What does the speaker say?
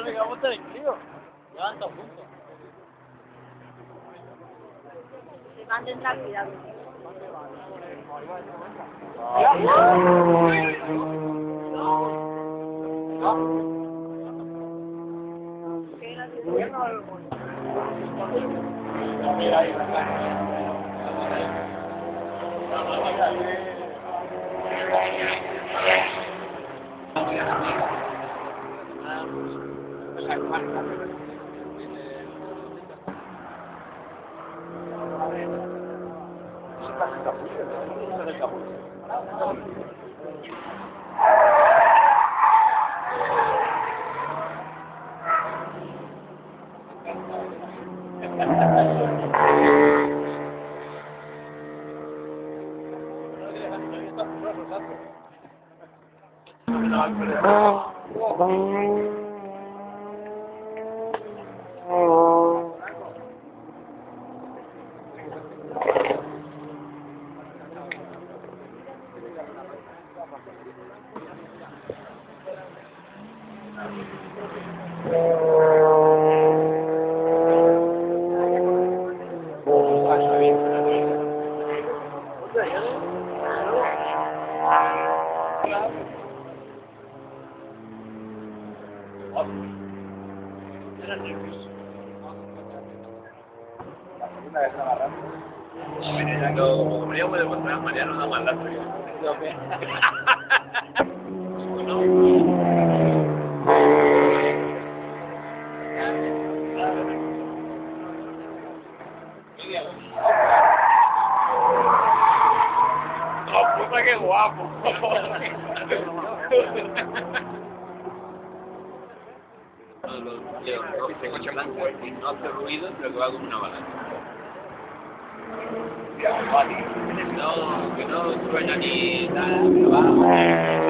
me quedamos tranquilos. Llevan todos juntos. Se van de tranquilidad. Como podríamos demostrar, Mariano da mal rato. ¡Oh, puta, qué guapo! Este coche blanco no hace ruido, pero que va como una balanza. Que no suena ni nada, pero va.